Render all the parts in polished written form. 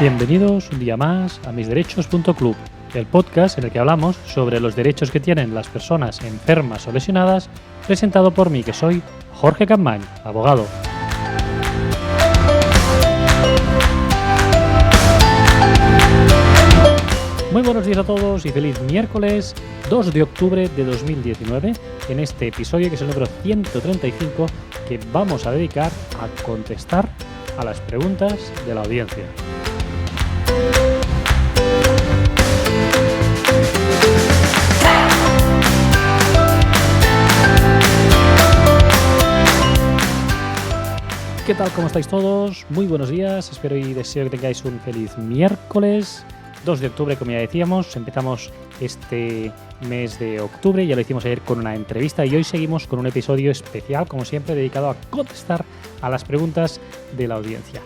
Bienvenidos un día más a misderechos.club, el podcast en el que hablamos sobre los derechos que tienen las personas enfermas o lesionadas, presentado por mí, que soy Jorge Campmany, abogado. Muy buenos días a todos y feliz miércoles 2 de octubre de 2019, en este episodio que es el número 135, que vamos a dedicar a contestar a las preguntas de la audiencia. ¿Qué tal? ¿Cómo estáis todos? Muy buenos días, espero y deseo que tengáis un feliz miércoles 2 de octubre, como ya decíamos. Empezamos este mes de octubre, ya lo hicimos ayer con una entrevista y hoy seguimos con un episodio especial, como siempre, dedicado a contestar a las preguntas de la audiencia.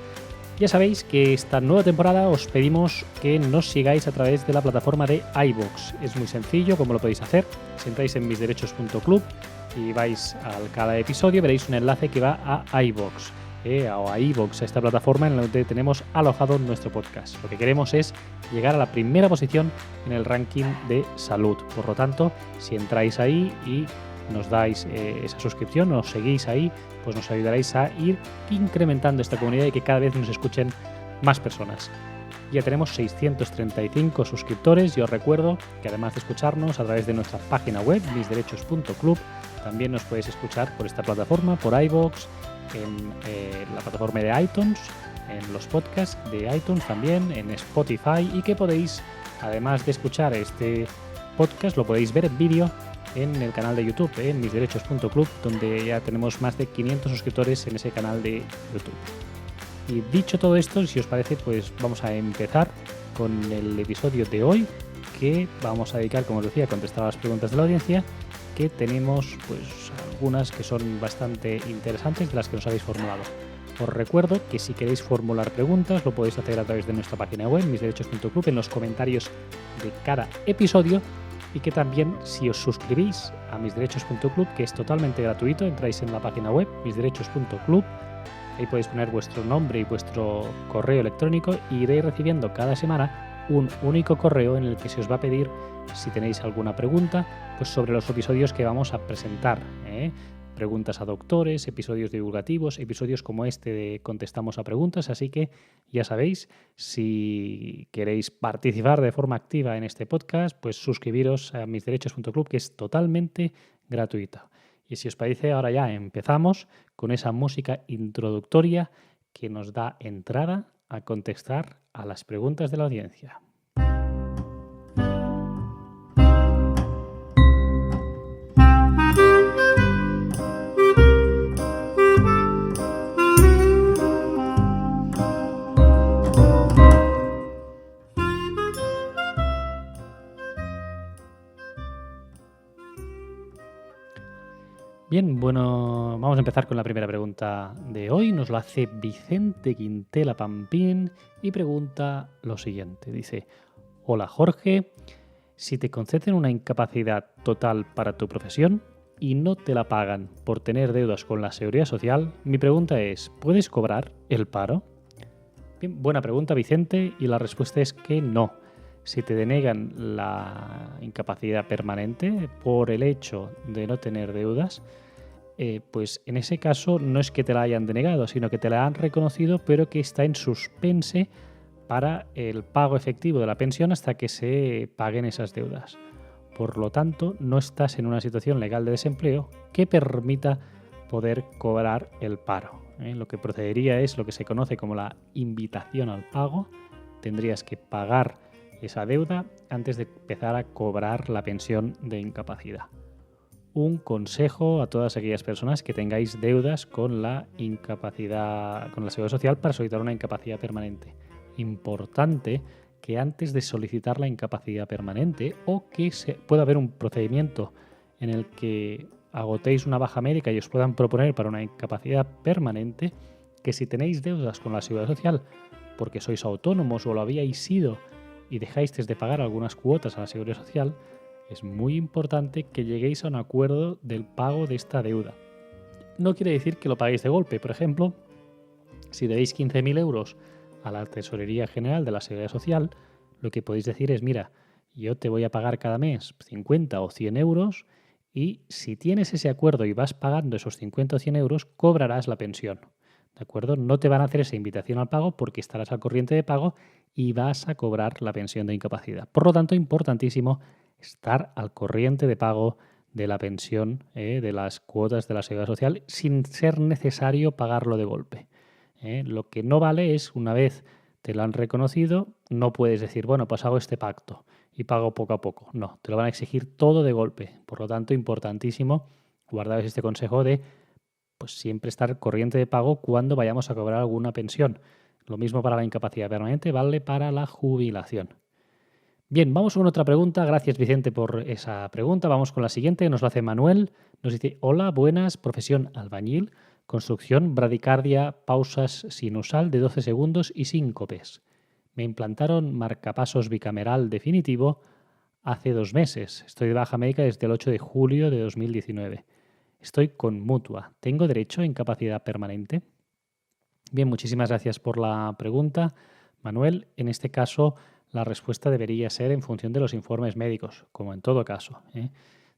Ya sabéis que esta nueva temporada os pedimos que nos sigáis a través de la plataforma de iVoox. Es muy sencillo cómo lo podéis hacer. Si entráis en misderechos.club y vais a cada episodio, veréis un enlace que va a iVoox. O a iVoox, a esta plataforma en la que tenemos alojado nuestro podcast. Lo que queremos es llegar a la primera posición en el ranking de salud. Por lo tanto, si entráis ahí y nos dais esa suscripción, nos seguís ahí, pues nos ayudaréis a ir incrementando esta comunidad y que cada vez nos escuchen más personas. Ya tenemos 635 suscriptores y os recuerdo que además de escucharnos a través de nuestra página web, misderechos.club, también nos podéis escuchar por esta plataforma, por iVoox, en la plataforma de iTunes, en los podcasts de iTunes también, en Spotify, y que podéis, además de escuchar este podcast, lo podéis ver en vídeo en el canal de YouTube, en misderechos.club, donde ya tenemos más de 500 suscriptores en ese canal de YouTube. Y dicho todo esto, si os parece, pues vamos a empezar con el episodio de hoy, que vamos a dedicar, como os decía, a contestar a las preguntas de la audiencia, que tenemos pues algunas que son bastante interesantes de las que nos habéis formulado. Os recuerdo que si queréis formular preguntas lo podéis hacer a través de nuestra página web, misderechos.club, en los comentarios de cada episodio, y que también si os suscribís a misderechos.club, que es totalmente gratuito, entráis en la página web misderechos.club, ahí podéis poner vuestro nombre y vuestro correo electrónico y iréis recibiendo cada semana un único correo en el que se os va a pedir, si tenéis alguna pregunta, pues sobre los episodios que vamos a presentar. Preguntas a doctores, episodios divulgativos, episodios como este de Contestamos a Preguntas. Así que ya sabéis, si queréis participar de forma activa en este podcast, pues suscribiros a misderechos.club, que es totalmente gratuita. Y si os parece, ahora ya empezamos con esa música introductoria que nos da entrada a contestar a las preguntas de la audiencia. Bien, bueno, vamos a empezar con la primera pregunta de hoy. Nos lo hace Vicente Quintela Pampín y pregunta lo siguiente. Dice: hola Jorge, si te conceden una incapacidad total para tu profesión y no te la pagan por tener deudas con la Seguridad Social, mi pregunta es, ¿puedes cobrar el paro? Bien, buena pregunta, Vicente, y la respuesta es que no. Si te denegan la incapacidad permanente por el hecho de no tener deudas, pues en ese caso no es que te la hayan denegado, sino que te la han reconocido, pero que está en suspense para el pago efectivo de la pensión hasta que se paguen esas deudas. Por lo tanto, no estás en una situación legal de desempleo que permita poder cobrar el paro. Lo que procedería es lo que se conoce como la invitación al pago. Tendrías que pagar esa deuda antes de empezar a cobrar la pensión de incapacidad. Un consejo a todas aquellas personas que tengáis deudas con la incapacidad, con la Seguridad Social, para solicitar una incapacidad permanente. Importante que antes de solicitar la incapacidad permanente, o que pueda haber un procedimiento en el que agotéis una baja médica y os puedan proponer para una incapacidad permanente, que si tenéis deudas con la Seguridad Social porque sois autónomos o lo habíais sido y dejáis de pagar algunas cuotas a la Seguridad Social, es muy importante que lleguéis a un acuerdo del pago de esta deuda. No quiere decir que lo paguéis de golpe. Por ejemplo, si debéis 15.000 euros a la Tesorería General de la Seguridad Social, lo que podéis decir es, mira, yo te voy a pagar cada mes 50 o 100 euros y si tienes ese acuerdo y vas pagando esos 50 o 100 euros, cobrarás la pensión. ¿De acuerdo? No te van a hacer esa invitación al pago porque estarás al corriente de pago y vas a cobrar la pensión de incapacidad. Por lo tanto, importantísimo estar al corriente de pago de la pensión, de las cuotas de la Seguridad Social, sin ser necesario pagarlo de golpe. Lo que no vale es, una vez te lo han reconocido, no puedes decir, bueno, pues hago este pacto y pago poco a poco. No, te lo van a exigir todo de golpe. Por lo tanto, importantísimo, guardaos este consejo de pues siempre estar corriente de pago cuando vayamos a cobrar alguna pensión. Lo mismo para la incapacidad permanente, vale para la jubilación. Bien, vamos con otra pregunta. Gracias, Vicente, por esa pregunta. Vamos con la siguiente. Nos lo hace Manuel. Nos dice, hola, buenas, profesión albañil, construcción, bradicardia, pausas sinusal de 12 segundos y síncopes. Me implantaron marcapasos bicameral definitivo hace 2 meses. Estoy de baja médica desde el 8 de julio de 2019. Estoy con mutua. ¿Tengo derecho a incapacidad permanente? Bien, muchísimas gracias por la pregunta, Manuel. En este caso, la respuesta debería ser en función de los informes médicos, como en todo caso.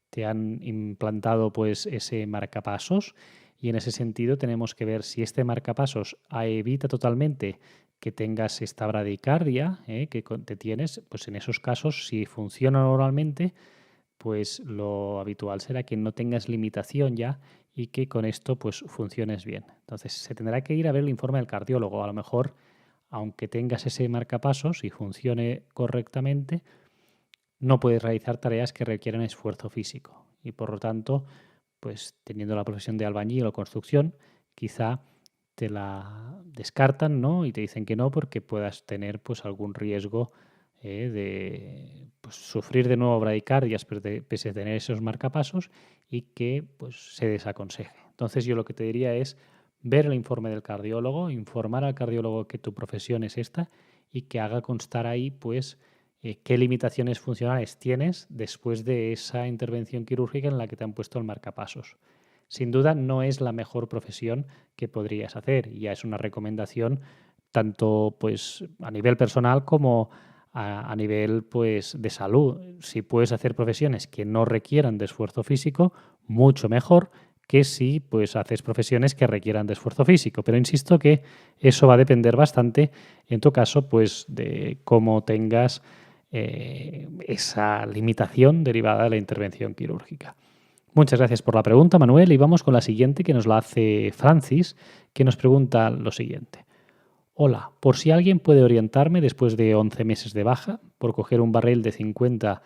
Te han implantado pues ese marcapasos y en ese sentido tenemos que ver si este marcapasos evita totalmente que tengas esta bradicardia que te tienes, pues en esos casos, si funciona normalmente, pues lo habitual será que no tengas limitación ya y que con esto pues funciones bien. Entonces se tendrá que ir a ver el informe del cardiólogo. A lo mejor, aunque tengas ese marcapasos y funcione correctamente, no puedes realizar tareas que requieren esfuerzo físico. Y por lo tanto, pues teniendo la profesión de albañil o construcción, quizá te la descartan, ¿no? Y te dicen que no porque puedas tener pues algún riesgo de pues, sufrir de nuevo bradicardias pese a tener esos marcapasos y que pues, se desaconseje. Entonces yo lo que te diría es ver el informe del cardiólogo, informar al cardiólogo que tu profesión es esta y que haga constar ahí pues qué limitaciones funcionales tienes después de esa intervención quirúrgica en la que te han puesto el marcapasos. Sin duda no es la mejor profesión que podrías hacer, ya es una recomendación tanto pues a nivel personal como a nivel pues de salud. Si puedes hacer profesiones que no requieran de esfuerzo físico, mucho mejor que si pues haces profesiones que requieran de esfuerzo físico. Pero insisto que eso va a depender bastante, en tu caso, pues de cómo tengas esa limitación derivada de la intervención quirúrgica. Muchas gracias por la pregunta, Manuel, y vamos con la siguiente que nos la hace Francis, que nos pregunta lo siguiente. Hola, por si alguien puede orientarme después de 11 meses de baja, por coger un barril de 50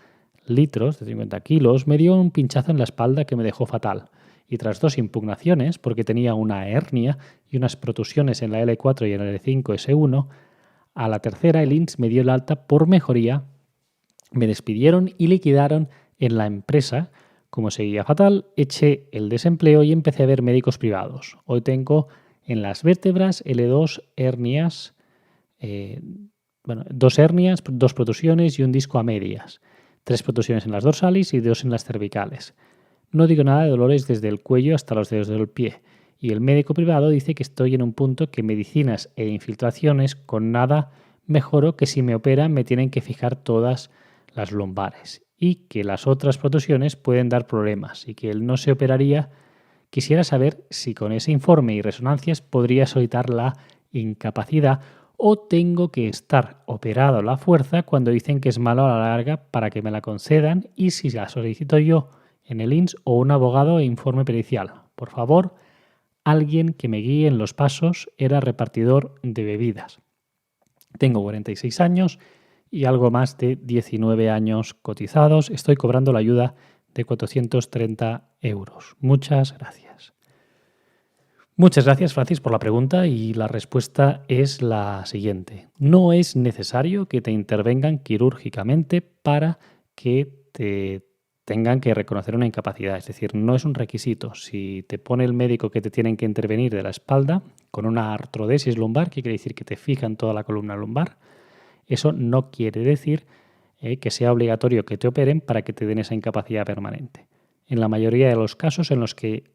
litros, de 50 kilos, me dio un pinchazo en la espalda que me dejó fatal. Y tras 2 impugnaciones, porque tenía una hernia y unas protusiones en la L4 y en la L5-S1, a la tercera el INS me dio el alta por mejoría, me despidieron y liquidaron en la empresa. Como seguía fatal, eché el desempleo y empecé a ver médicos privados. Hoy tengo en las vértebras L2 hernias, 2 hernias, 2 protusiones y un disco a medias. 3 protusiones en las dorsales y 2 en las cervicales. No digo nada de dolores desde el cuello hasta los dedos del pie. Y el médico privado dice que estoy en un punto que medicinas e infiltraciones con nada mejoro que si me operan me tienen que fijar todas las lumbares y que las otras protusiones pueden dar problemas y que él no se operaría. Quisiera saber si con ese informe y resonancias podría solicitar la incapacidad o tengo que estar operado a la fuerza cuando dicen que es malo a la larga para que me la concedan y si la solicito yo en el INS o un abogado e informe pericial. Por favor, alguien que me guíe en los pasos. Era repartidor de bebidas. Tengo 46 años y algo más de 19 años cotizados. Estoy cobrando la ayuda de 430 euros. Muchas gracias. Muchas gracias, Francis, por la pregunta y la respuesta es la siguiente. No es necesario que te intervengan quirúrgicamente para que te tengan que reconocer una incapacidad. Es decir, no es un requisito. Si te pone el médico que te tienen que intervenir de la espalda con una artrodesis lumbar, que quiere decir que te fijan toda la columna lumbar, eso no quiere decir que sea obligatorio que te operen para que te den esa incapacidad permanente. En la mayoría de los casos en los que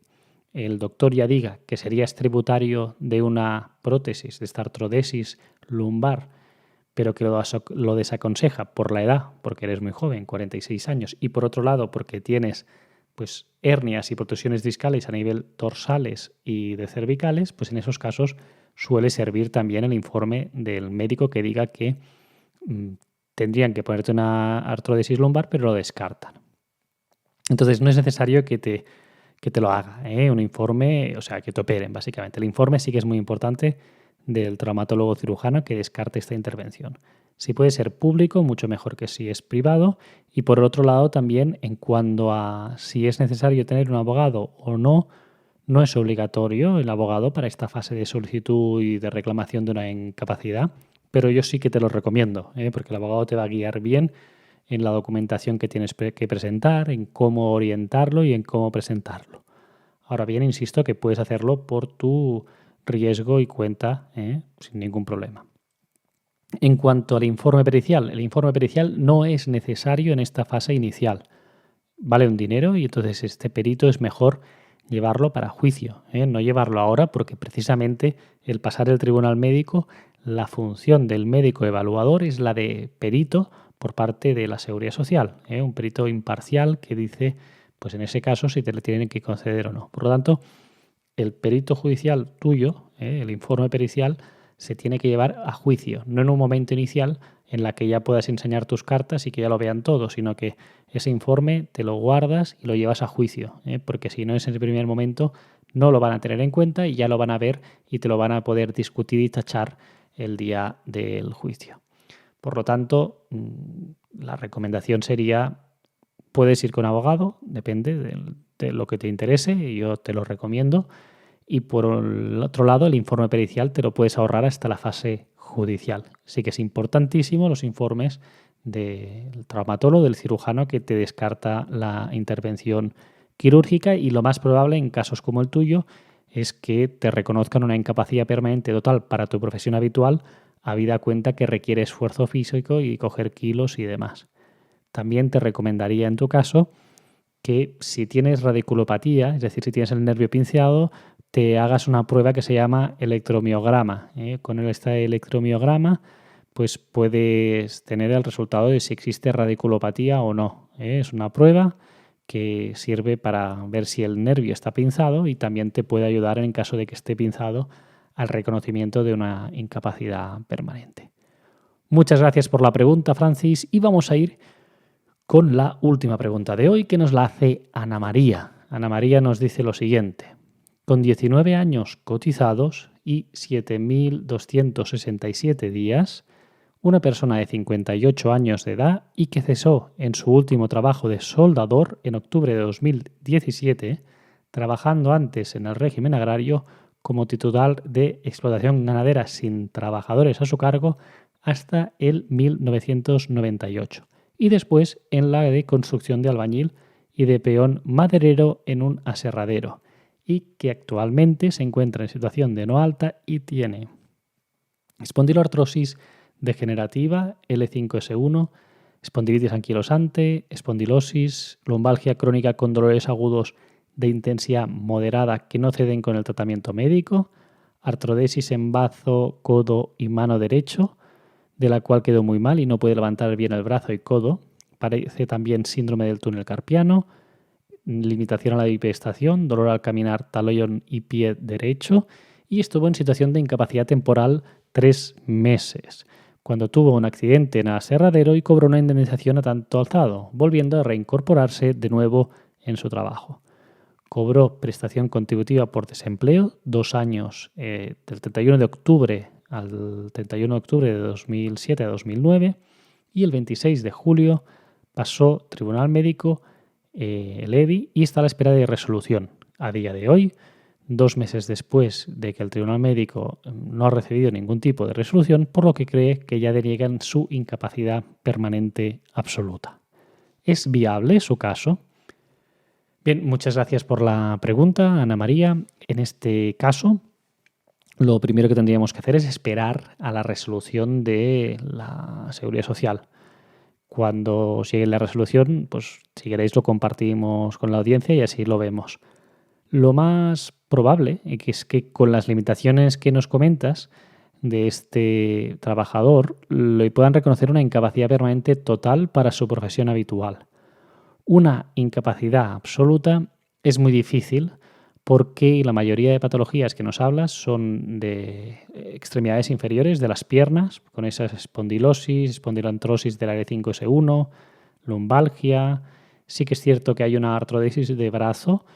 el doctor ya diga que serías tributario de una prótesis, de esta artrodesis lumbar, pero que lo desaconseja por la edad, porque eres muy joven, 46 años, y por otro lado porque tienes pues hernias y protusiones discales a nivel dorsales y de cervicales, pues en esos casos suele servir también el informe del médico que diga que tendrían que ponerte una artrodesis lumbar, pero lo descartan. Entonces no es necesario que te lo haga, un informe, o sea, que te operen básicamente. El informe sí que es muy importante del traumatólogo cirujano que descarte esta intervención. Si puede ser público, mucho mejor que si es privado. Y por otro lado, también en cuanto a si es necesario tener un abogado o no, no es obligatorio el abogado para esta fase de solicitud y de reclamación de una incapacidad, pero yo sí que te lo recomiendo, porque el abogado te va a guiar bien en la documentación que tienes que presentar, en cómo orientarlo y en cómo presentarlo. Ahora bien, insisto que puedes hacerlo por tu riesgo y cuenta, sin ningún problema. En cuanto al informe pericial, el informe pericial no es necesario en esta fase inicial. Vale un dinero y entonces este perito es mejor llevarlo para juicio, no llevarlo ahora porque precisamente el pasar el tribunal médico, la función del médico evaluador es la de perito por parte de la Seguridad Social, un perito imparcial que dice, pues en ese caso, si te le tienen que conceder o no. Por lo tanto, el perito judicial tuyo, el informe pericial, se tiene que llevar a juicio, no en un momento inicial en la que ya puedas enseñar tus cartas y que ya lo vean todo, sino que ese informe te lo guardas y lo llevas a juicio, porque si no es en el primer momento no lo van a tener en cuenta y ya lo van a ver y te lo van a poder discutir y tachar el día del juicio. Por lo tanto, la recomendación sería, puedes ir con abogado, depende de lo que te interese, y yo te lo recomiendo. Y por el otro lado, el informe pericial te lo puedes ahorrar hasta la fase judicial. Sí que es importantísimo los informes del traumatólogo, del cirujano que te descarta la intervención quirúrgica, y lo más probable en casos como el tuyo es que te reconozcan una incapacidad permanente total para tu profesión habitual, habida cuenta que requiere esfuerzo físico y coger kilos y demás. También te recomendaría en tu caso que si tienes radiculopatía, es decir, si tienes el nervio pinceado, te hagas una prueba que se llama electromiograma. Con este electromiograma pues puedes tener el resultado de si existe radiculopatía o no. Es una prueba que sirve para ver si el nervio está pinzado y también te puede ayudar en caso de que esté pinzado al reconocimiento de una incapacidad permanente. Muchas gracias por la pregunta, Francis, y vamos a ir con la última pregunta de hoy que nos la hace Ana María. Ana María nos dice lo siguiente: con 19 años cotizados y 7.267 días, una persona de 58 años de edad y que cesó en su último trabajo de soldador en octubre de 2017, trabajando antes en el régimen agrario como titular de explotación ganadera sin trabajadores a su cargo hasta el 1998, y después en la de construcción de albañil y de peón maderero en un aserradero, y que actualmente se encuentra en situación de no alta y tiene espondiloartrosis degenerativa L5S1, espondilitis anquilosante, espondilosis, lumbalgia crónica con dolores agudos de intensidad moderada que no ceden con el tratamiento médico, artrodesis en bazo, codo y mano derecho, de la cual quedó muy mal y no puede levantar bien el brazo y codo. Parece también síndrome del túnel carpiano, limitación a la bipedestación, dolor al caminar, talón y pie derecho, y estuvo en situación de incapacidad temporal 3 meses, cuando tuvo un accidente en el aserradero y cobró una indemnización a tanto alzado, volviendo a reincorporarse de nuevo en su trabajo. Cobró prestación contributiva por desempleo 2 años, del 31 de octubre al 31 de octubre de 2007 a 2009, y el 26 de julio pasó Tribunal Médico el EBI y está a la espera de resolución. A día de hoy, 2 meses después de que el Tribunal Médico no ha recibido ningún tipo de resolución, por lo que cree que ya deniegan su incapacidad permanente absoluta. ¿Es viable su caso? Bien, muchas gracias por la pregunta, Ana María. En este caso, lo primero que tendríamos que hacer es esperar a la resolución de la Seguridad Social. Cuando llegue la resolución, pues si queréis lo compartimos con la audiencia y así lo vemos. Lo más probable es que con las limitaciones que nos comentas de este trabajador le puedan reconocer una incapacidad permanente total para su profesión habitual. Una incapacidad absoluta es muy difícil porque la mayoría de patologías que nos hablas son de extremidades inferiores de las piernas, con esas espondilosis, espondiloartrosis del área 5S1, lumbalgia. Sí que es cierto que hay una artrodesis de brazo,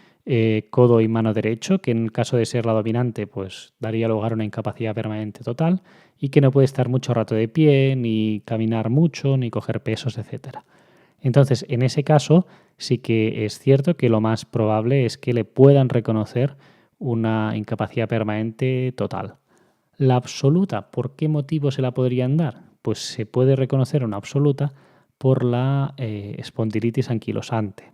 codo y mano derecho, que en el caso de ser la dominante, pues daría lugar a una incapacidad permanente total y que no puede estar mucho rato de pie, ni caminar mucho, ni coger pesos, etcétera. Entonces, en ese caso, sí que es cierto que lo más probable es que le puedan reconocer una incapacidad permanente total. La absoluta, ¿por qué motivo se la podrían dar? Pues se puede reconocer una absoluta por la espondilitis anquilosante.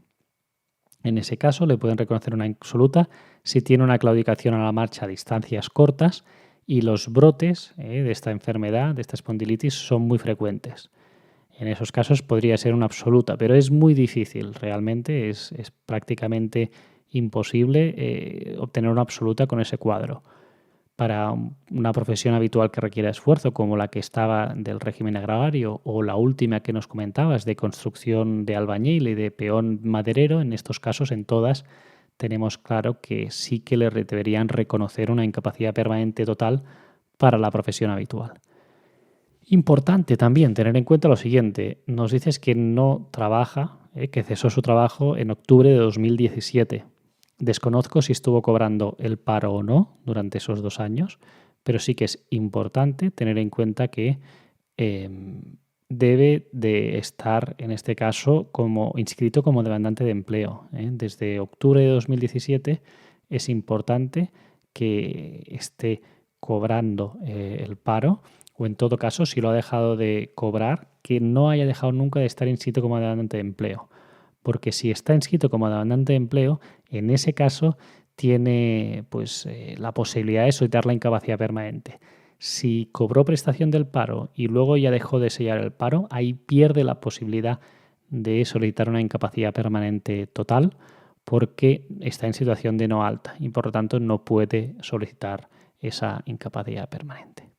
En ese caso, le pueden reconocer una absoluta si tiene una claudicación a la marcha a distancias cortas y los brotes de esta enfermedad, de esta espondilitis, son muy frecuentes. En esos casos podría ser una absoluta, pero es muy difícil, realmente es prácticamente imposible obtener una absoluta con ese cuadro. Para una profesión habitual que requiera esfuerzo, como la que estaba del régimen agrario o la última que nos comentabas de construcción de albañil y de peón maderero, en estos casos, en todas, tenemos claro que sí que le deberían reconocer una incapacidad permanente total para la profesión habitual. Importante también tener en cuenta lo siguiente. Nos dices que no trabaja, que cesó su trabajo en octubre de 2017. Desconozco si estuvo cobrando el paro o no durante esos 2 años, pero sí que es importante tener en cuenta que debe de estar, en este caso, como inscrito como demandante de empleo. Desde octubre de 2017 es importante que esté cobrando el paro, o en todo caso, si lo ha dejado de cobrar, que no haya dejado nunca de estar inscrito como demandante de empleo. Porque si está inscrito como demandante de empleo, en ese caso tiene pues, la posibilidad de solicitar la incapacidad permanente. Si cobró prestación del paro y luego ya dejó de sellar el paro, ahí pierde la posibilidad de solicitar una incapacidad permanente total porque está en situación de no alta y por lo tanto no puede solicitar esa incapacidad permanente.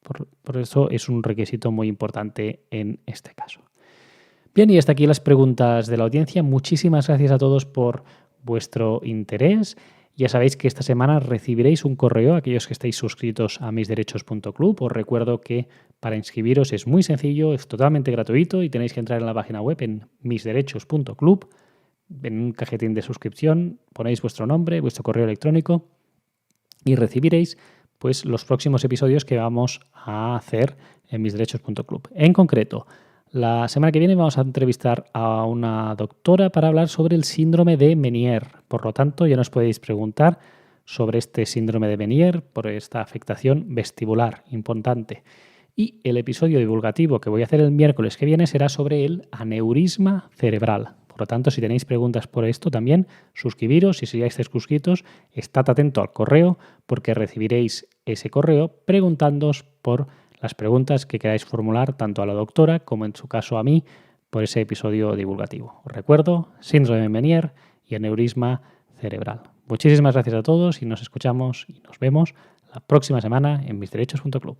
Por eso es un requisito muy importante en este caso. Bien, y hasta aquí las preguntas de la audiencia. Muchísimas gracias a todos por vuestro interés. Ya sabéis que esta semana recibiréis un correo, aquellos que estáis suscritos a misderechos.club. Os recuerdo que para inscribiros es muy sencillo, es totalmente gratuito y tenéis que entrar en la página web en misderechos.club. En un cajetín de suscripción ponéis vuestro nombre, vuestro correo electrónico y recibiréis pues, los próximos episodios que vamos a hacer en misderechos.club. En concreto, la semana que viene vamos a entrevistar a una doctora para hablar sobre el síndrome de Meniere. Por lo tanto, ya nos podéis preguntar sobre este síndrome de Meniere por esta afectación vestibular importante. Y el episodio divulgativo que voy a hacer el miércoles que viene será sobre el aneurisma cerebral. Por lo tanto, si tenéis preguntas por esto también, suscribiros y si ya estáis suscritos, estad atento al correo porque recibiréis ese correo preguntándoos por las preguntas que queráis formular tanto a la doctora como en su caso a mí por ese episodio divulgativo. Os recuerdo, síndrome de Meniere y aneurisma cerebral. Muchísimas gracias a todos y nos escuchamos y nos vemos la próxima semana en misderechos.club.